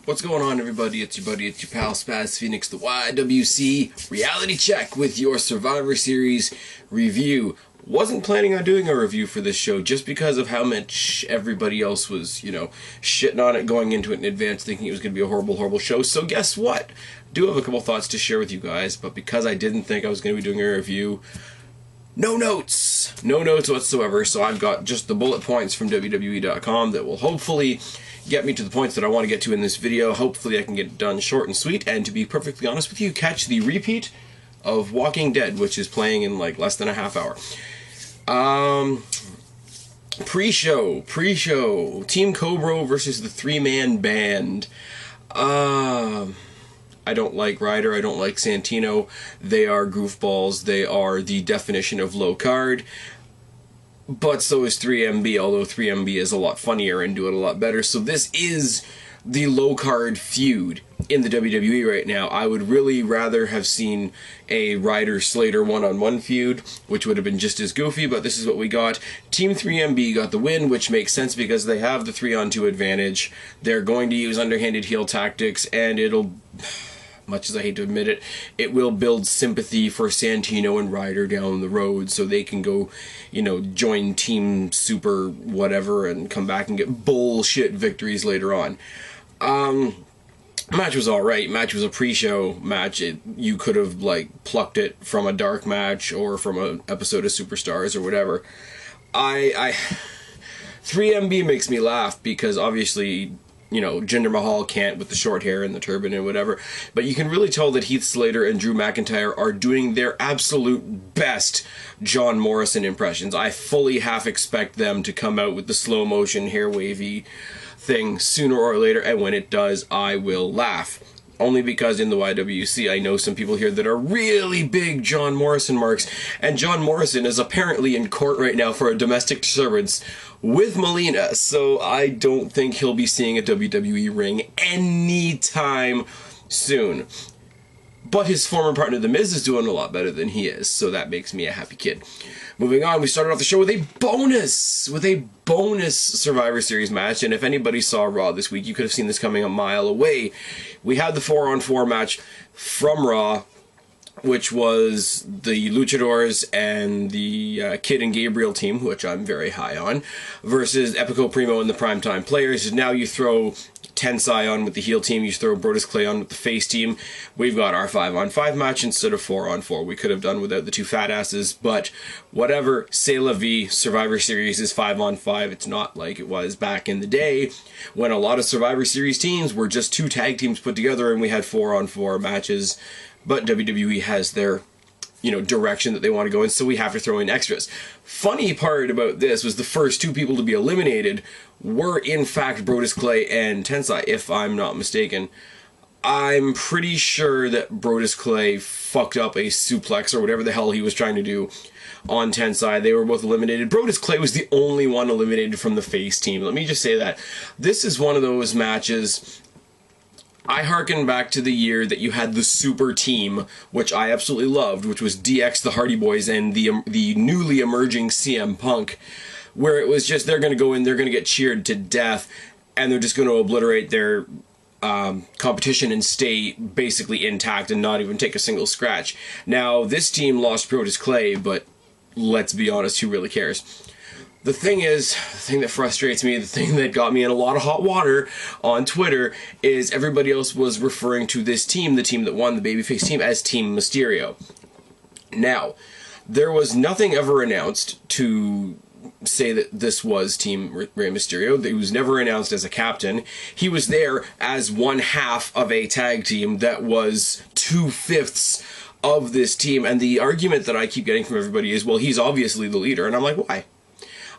What's going on, everybody? It's your buddy, it's your pal SpazPhoenix, the YWC reality check with your Survivor Series review. Wasn't planning on doing a review for this show just because of how much everybody else was, shitting on it going into it in advance, thinking it was going to be a horrible, horrible show. So guess what? Do have a couple thoughts to share with you guys, but because I didn't think I was going to be doing a review, no notes whatsoever. So I've got just the bullet points from WWE.com that will hopefully get me to the points that I want to get to in this video. Hopefully I can get it done short and sweet, and to be perfectly honest with you, catch the repeat of Walking Dead, which is playing in like less than a half hour. Pre-show, Team Cobra versus the three-man band. I don't like Ryder, I don't like Santino. They are goofballs, they are the definition of low card. But so is 3MB, although 3MB is a lot funnier and do it a lot better. So this is the low card feud in the WWE right now. I would really rather have seen a Ryder-Slater one-on-one feud, which would have been just as goofy, but this is what we got. Team 3MB got the win, which makes sense because they have the 3-on-2 advantage. They're going to use underhanded heel tactics, and it'll, much as I hate to admit it, it will build sympathy for Santino and Ryder down the road so they can go, join Team Super whatever and come back and get bullshit victories later on. Match was alright. Match was a pre-show match. You could have, plucked it from a dark match or from an episode of Superstars or whatever. 3MB makes me laugh because obviously, Jinder Mahal can't with the short hair and the turban and whatever, but you can really tell that Heath Slater and Drew McIntyre are doing their absolute best John Morrison impressions. I fully half expect them to come out with the slow motion hair wavy thing sooner or later, and when it does, I will laugh. Only because in the YWC, I know some people here that are really big John Morrison marks, and John Morrison is apparently in court right now for a domestic disturbance with Melina, so I don't think he'll be seeing a WWE ring anytime soon. But his former partner, The Miz, is doing a lot better than he is, so that makes me a happy kid. Moving on, we started off the show with a bonus Survivor Series match, and if anybody saw Raw this week, you could have seen this coming a mile away. We had the 4-on-4 match from Raw, which was the Luchadors and the Kid and Gabriel team, which I'm very high on, versus Epico Primo and the Primetime Players. Now you throw Tensai on with the heel team, you throw Brodus Clay on with the face team. We've got our 5-on-5 match instead of 4-on-4. We could have done without the two fat asses, but whatever. C'est la vie. Survivor Series is 5-on-5. It's not like it was back in the day when a lot of Survivor Series teams were just two tag teams put together and we had 4-on-4 matches. But WWE has their, direction that they want to go in, so we have to throw in extras. Funny part about this was the first two people to be eliminated were, in fact, Brodus Clay and Tensai, if I'm not mistaken. I'm pretty sure that Brodus Clay fucked up a suplex or whatever the hell he was trying to do on Tensai. They were both eliminated. Brodus Clay was the only one eliminated from the face team. Let me just say that. This is one of those matches. I harken back to the year that you had the super team, which I absolutely loved, which was DX, the Hardy Boys, and the newly emerging CM Punk, where it was just they're going to go in, they're going to get cheered to death, and they're just going to obliterate their competition and stay basically intact and not even take a single scratch. Now, this team lost Brodus Clay, but let's be honest, who really cares? The thing is, the thing that frustrates me, the thing that got me in a lot of hot water on Twitter, is everybody else was referring to this team, the team that won, the babyface team, as Team Mysterio. Now, there was nothing ever announced to say that this was Team Rey Mysterio. He was never announced as a captain. He was there as one half of a tag team that was 2/5 of this team, and the argument that I keep getting from everybody is, well, he's obviously the leader, and I'm like, why?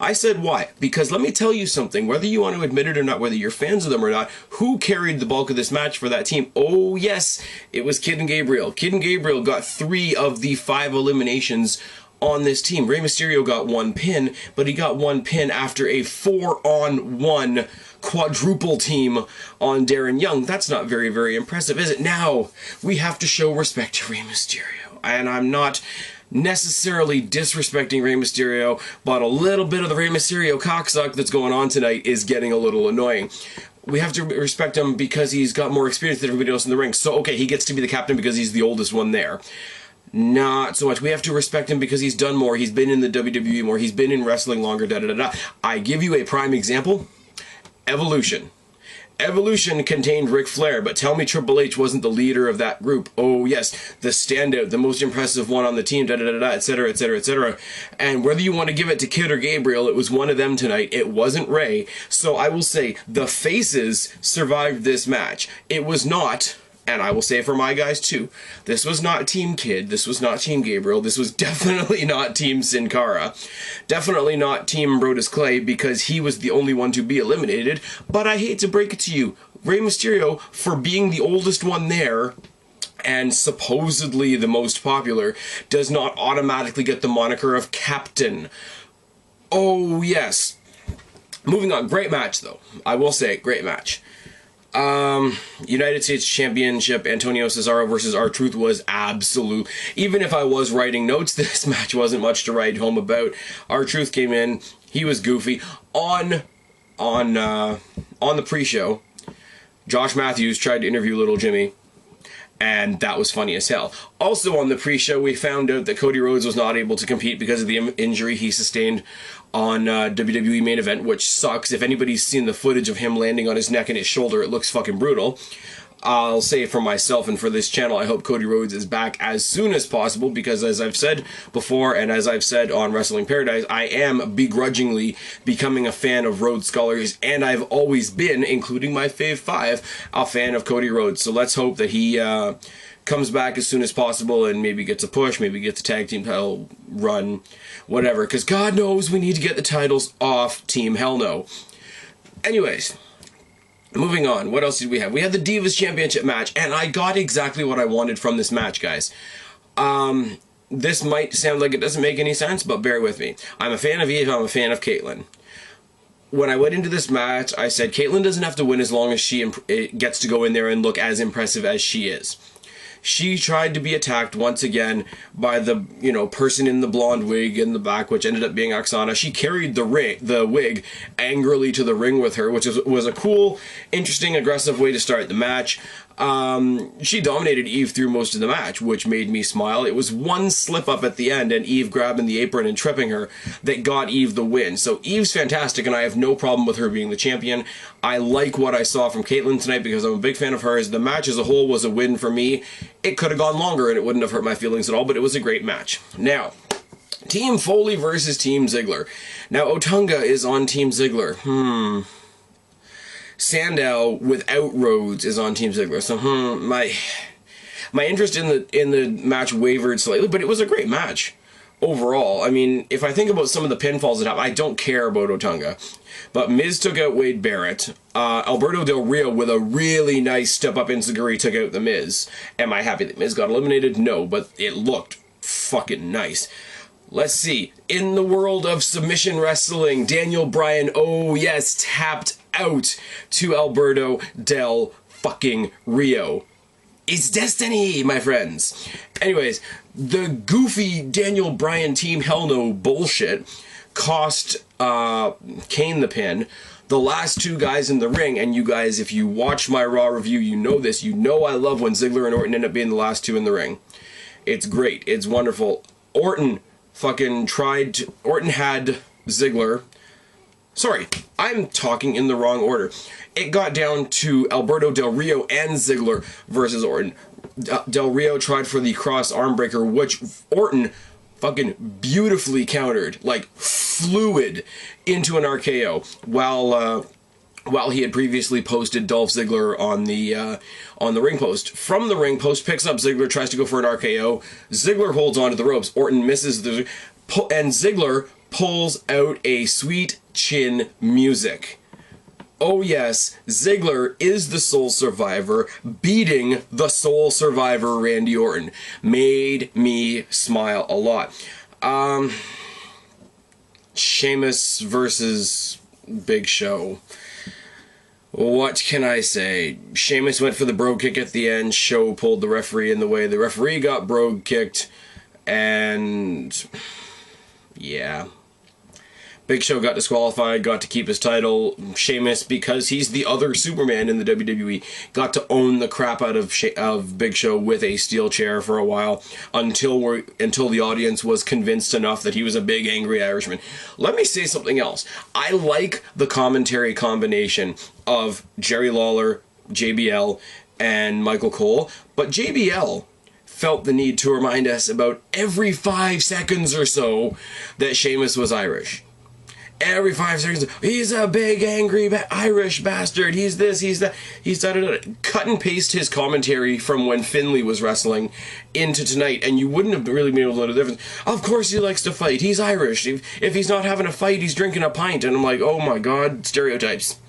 I said why? Because let me tell you something, whether you want to admit it or not, whether you're fans of them or not, who carried the bulk of this match for that team? Oh yes, it was Kid and Gabriel. Kid and Gabriel got 3 of the 5 eliminations on this team. Rey Mysterio got 1 pin, but he got 1 pin after a 4-on-1 quadruple team on Darren Young. That's not very, very impressive, is it? Now, we have to show respect to Rey Mysterio. And I'm not necessarily disrespecting Rey Mysterio, but a little bit of the Rey Mysterio cocksuck that's going on tonight is getting a little annoying. we have to respect him because he's got more experience than everybody else in the ring. So, okay, he gets to be the captain because he's the oldest one there. Not so much. We have to respect him because he's done more. He's been in the WWE more. He's been in wrestling longer, da-da-da-da. I give you a prime example. Evolution. Evolution contained Ric Flair, but tell me Triple H wasn't the leader of that group. Oh, yes, the standout, the most impressive one on the team, da-da-da-da, etc., etc., etc. And whether you want to give it to Kid or Gabriel, it was one of them tonight. It wasn't Ray. So I will say the faces survived this match. It was not... And I will say for my guys too, this was not Team Kid, this was not Team Gabriel, this was definitely not Team Sin Cara, definitely not Team Brodus Clay, because he was the only one to be eliminated. But I hate to break it to you, Rey Mysterio, for being the oldest one there, and supposedly the most popular, does not automatically get the moniker of Captain. Oh yes. Moving on, great match though, I will say, great match. United States Championship, Antonio Cesaro versus R-Truth was absolute. Even if I was writing notes, this match wasn't much to write home about. R-Truth came in, he was goofy. On the pre-show, Josh Matthews tried to interview Little Jimmy, and that was funny as hell. Also on the pre-show, we found out that Cody Rhodes was not able to compete because of the injury he sustained on WWE Main Event, which sucks. If anybody's seen the footage of him landing on his neck and his shoulder, it looks fucking brutal. I'll say for myself and for this channel, I hope Cody Rhodes is back as soon as possible, because as I've said before, and as I've said on Wrestling Paradise, I am begrudgingly becoming a fan of Rhodes Scholars, and I've always been, including my Fave 5, a fan of Cody Rhodes. So let's hope that he comes back as soon as possible and maybe gets a push, maybe gets a tag team title run, whatever, because God knows we need to get the titles off Team Hell No. Anyways, moving on, what else did we have? We had the Divas Championship match, and I got exactly what I wanted from this match, guys. This might sound like it doesn't make any sense, but bear with me. I'm a fan of Eve, I'm a fan of Caitlyn. When I went into this match, I said Caitlyn doesn't have to win as long as she gets to go in there and look as impressive as she is. She tried to be attacked once again by the, person in the blonde wig in the back, which ended up being Oksana. She carried the wig angrily to the ring with her, which was a cool, interesting, aggressive way to start the match. She dominated Eve through most of the match, which made me smile. It was one slip up at the end and Eve grabbing the apron and tripping her that got Eve the win. So Eve's fantastic, and I have no problem with her being the champion. I like what I saw from Caitlyn tonight because I'm a big fan of hers. The match as a whole was a win for me. It could have gone longer and it wouldn't have hurt my feelings at all, but it was a great match. Now, Team Foley versus Team Ziggler. Now, Otunga is on Team Ziggler. Sandow without Rhodes is on Team Ziggler. So, my interest in the match wavered slightly, but it was a great match overall. I mean, if I think about some of the pinfalls that happened, I don't care about Otunga. But Miz took out Wade Barrett. Alberto Del Rio with a really nice step-up enziguri took out The Miz. Am I happy that Miz got eliminated? No, but it looked fucking nice. Let's see. In the world of submission wrestling, Daniel Bryan, oh yes, tapped out to Alberto Del fucking Rio. It's destiny, my friends. Anyways, the goofy Daniel Bryan Team Hell No bullshit cost Kane the pin. The last two guys in the ring, and you guys, if you watch my Raw review, you know this. You know I love when Ziggler and Orton end up being the last two in the ring. It's great. It's wonderful. Orton had Ziggler. Sorry, I'm talking in the wrong order. It got down to Alberto Del Rio and Ziggler versus Orton. Del Rio tried for the cross arm breaker, which Orton fucking beautifully countered, like fluid, into an RKO, while he had previously posted Dolph Ziggler on the ring post. From the ring post, picks up Ziggler, tries to go for an RKO. Ziggler holds onto the ropes. Orton misses and Ziggler pulls out a sweet chin music. Oh yes, Ziggler is the sole survivor, beating the sole survivor Randy Orton. Made me smile a lot. Sheamus versus Big Show. What can I say? Sheamus went for the brogue kick at the end. Show pulled the referee in the way. The referee got brogue kicked. And yeah. Big Show got disqualified, got to keep his title. Sheamus, because he's the other Superman in the WWE, got to own the crap out of Big Show with a steel chair for a while until the audience was convinced enough that he was a big angry Irishman. Let me say something else. I like the commentary combination of Jerry Lawler, JBL, and Michael Cole, but JBL felt the need to remind us about every 5 seconds or so that Sheamus was Irish. Every 5 seconds, he's a big angry Irish bastard, he's this, he's that, he's da-da-da. Cut and paste his commentary from when Finlay was wrestling into tonight, and you wouldn't have really been able to know the difference. Of course he likes to fight, he's Irish. If he's not having a fight, he's drinking a pint. And I'm like, oh my god, stereotypes.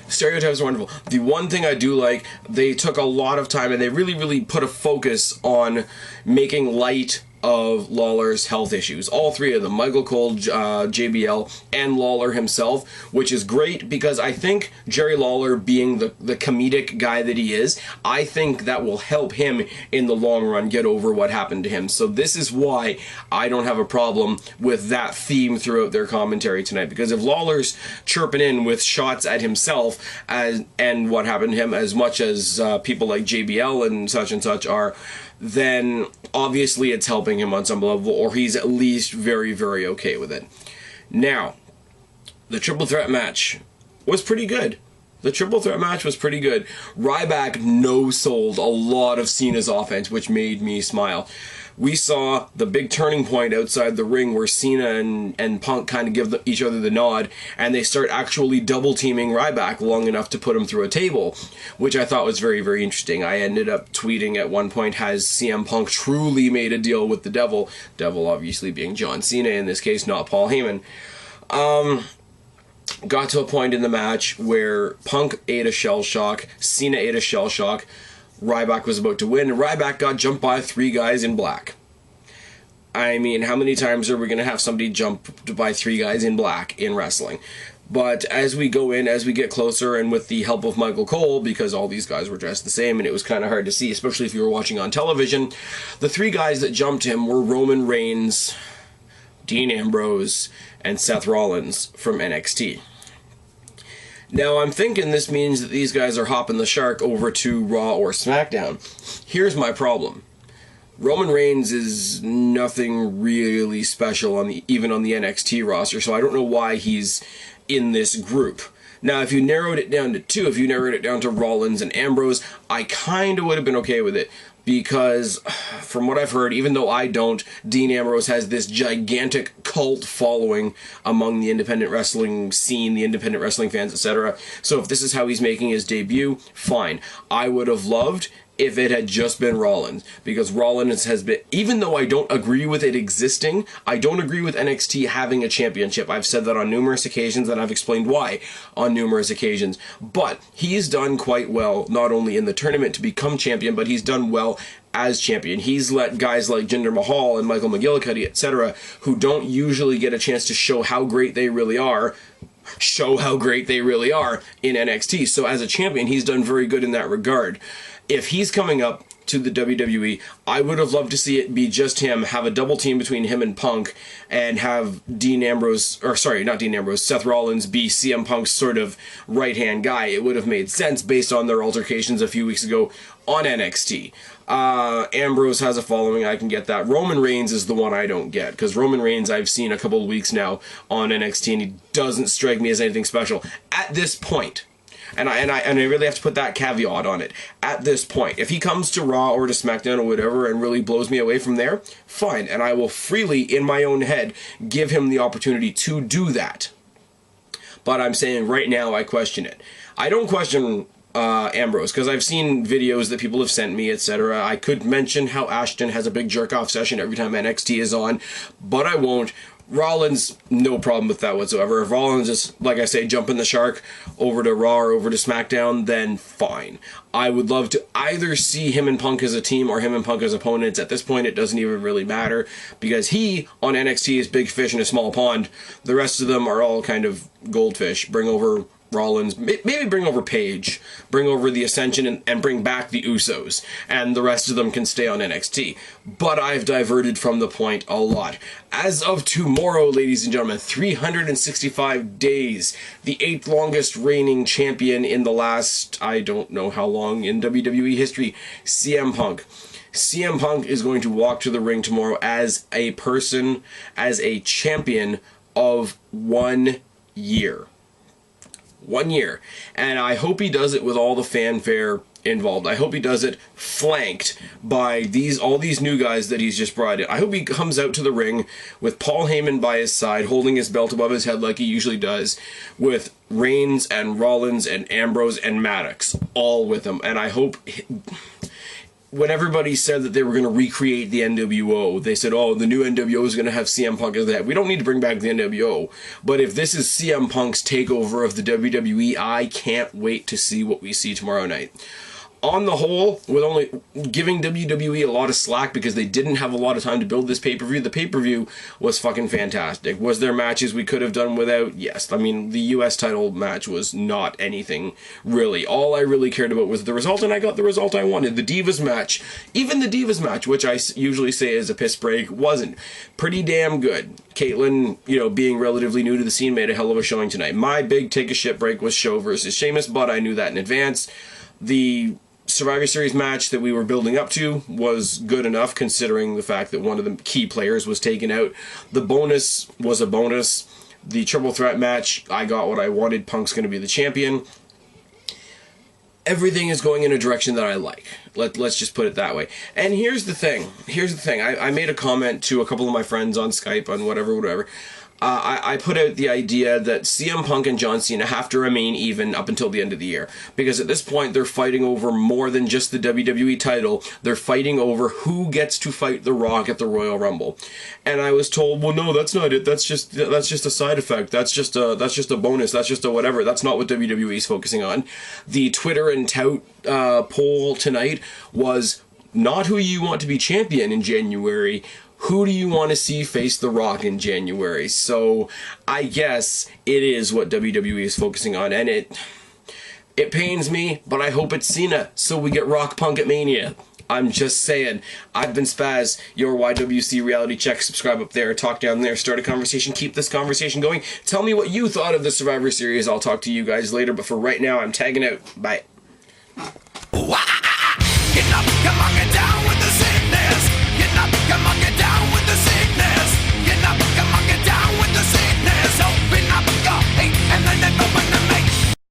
Stereotypes are wonderful. The one thing I do like, they took a lot of time and they really, really put a focus on making light of Lawler's health issues. All three of them, Michael Cole, JBL, and Lawler himself, which is great because I think Jerry Lawler, being the comedic guy that he is, I think that will help him in the long run get over what happened to him. So this is why I don't have a problem with that theme throughout their commentary tonight, because if Lawler's chirping in with shots at himself and what happened to him as much as people like JBL and such are, then obviously it's helping him on some level, or he's at least very, very okay with it. Now, the triple threat match was pretty good. The triple threat match was pretty good. Ryback no-sold a lot of Cena's offense, which made me smile. We saw the big turning point outside the ring where Cena and Punk kind of give each other the nod, and they start actually double-teaming Ryback long enough to put him through a table, which I thought was very, very interesting. I ended up tweeting at one point, has CM Punk truly made a deal with the devil? Devil obviously being John Cena in this case, not Paul Heyman. Got to a point in the match where Punk ate a shell shock, Cena ate a shell shock, Ryback was about to win, and Ryback got jumped by 3 guys in black. I mean, how many times are we going to have somebody jumped by 3 guys in black in wrestling? But as we go in, as we get closer, and with the help of Michael Cole, because all these guys were dressed the same and it was kind of hard to see, especially if you were watching on television, the 3 guys that jumped him were Roman Reigns, Dean Ambrose, and Seth Rollins from NXT. Now, I'm thinking this means that these guys are hopping the shark over to Raw or SmackDown. Here's my problem. Roman Reigns is nothing really special even on the NXT roster, so I don't know why he's in this group. Now, if you narrowed it down to 2, if you narrowed it down to Rollins and Ambrose, I kind of would have been okay with it. Because, from what I've heard, even though I don't, Dean Ambrose has this gigantic cult following among the independent wrestling scene, the independent wrestling fans, etc. So if this is how he's making his debut, fine. I would have loved if it had just been Rollins, because Rollins has been, even though I don't agree with it existing, I don't agree with NXT having a championship. I've said that on numerous occasions, and I've explained why on numerous occasions. But he's done quite well, not only in the tournament to become champion, but he's done well as champion. He's let guys like Jinder Mahal and Michael McGillicuddy, etc., who don't usually get a chance to show how great they really are, in NXT. So as a champion, he's done very good in that regard. If he's coming up to the WWE, I would have loved to see it be just him, have a double team between him and Punk, and have Seth Rollins be CM Punk's sort of right-hand guy. It would have made sense based on their altercations a few weeks ago on NXT. Ambrose has a following, I can get that. Roman Reigns is the one I don't get, because Roman Reigns I've seen a couple of weeks now on NXT, and he doesn't strike me as anything special at this point. And I really have to put that caveat on it. At this point, if he comes to Raw or to SmackDown or whatever and really blows me away from there, fine. And I will freely, in my own head, give him the opportunity to do that. But I'm saying right now I question it. I don't question Ambrose, because I've seen videos that people have sent me, etc. I could mention how Ashton has a big jerk-off session every time NXT is on, but I won't. Rollins, no problem with that whatsoever. If Rollins is, like I say, jumping the shark over to Raw or over to SmackDown, then fine. I would love to either see him and Punk as a team or him and Punk as opponents. At this point, it doesn't even really matter, because he, on NXT, is big fish in a small pond. The rest of them are all kind of goldfish. Bring over Rollins, maybe bring over Paige, bring over the Ascension, and bring back the Usos, and the rest of them can stay on NXT. But I've diverted from the point a lot. As of tomorrow, ladies and gentlemen, 365 days, the 8th longest reigning champion in the last, I don't know how long in WWE history, CM Punk. CM Punk is going to walk to the ring tomorrow as a person, as a champion of 1 year. 1 year. And I hope he does it with all the fanfare involved. I hope he does it flanked by all these new guys that he's just brought in. I hope he comes out to the ring with Paul Heyman by his side, holding his belt above his head like he usually does, with Reigns and Rollins and Ambrose and Maddox all with him. And I hope... When everybody said that they were going to recreate the NWO, they said, oh, the new NWO is going to have CM Punk as that. We don't need to bring back the NWO. But if this is CM Punk's takeover of the WWE, I can't wait to see what we see tomorrow night. On the whole, with only giving WWE a lot of slack because they didn't have a lot of time to build this pay-per-view, the pay-per-view was fucking fantastic. Was there matches we could have done without? Yes. I mean, the US title match was not anything, really. All I really cared about was the result, and I got the result I wanted. The Divas match, even the Divas match, which I usually say is a piss break, wasn't. Pretty damn good. Caitlyn, being relatively new to the scene, made a hell of a showing tonight. My big take-a-shit break was Show versus Sheamus, but I knew that in advance. The Survivor Series match that we were building up to was good enough, considering the fact that one of the key players was taken out. The bonus was a bonus. The triple threat match, I got what I wanted. Punk's going to be the champion. Everything is going in a direction that I like. Let's just put it that way. And here's the thing. I made a comment to a couple of my friends on Skype, on whatever. I put out the idea that CM Punk and John Cena have to remain even up until the end of the year. Because at this point, they're fighting over more than just the WWE title. They're fighting over who gets to fight The Rock at the Royal Rumble. And I was told, well, no, that's not it. That's just a side effect. That's just a bonus. That's just a whatever. That's not what WWE is focusing on. The Twitter and Tout poll tonight was not who you want to be champion in January. Who do you want to see face The Rock in January? So I guess it is what WWE is focusing on, and it pains me, but I hope it's Cena, so we get Rock Punk at Mania. I'm just saying. I've been Spaz, your YWC reality check. Subscribe up there, talk down there, start a conversation, keep this conversation going. Tell me what you thought of the Survivor Series. I'll talk to you guys later, but for right now, I'm tagging out. Bye.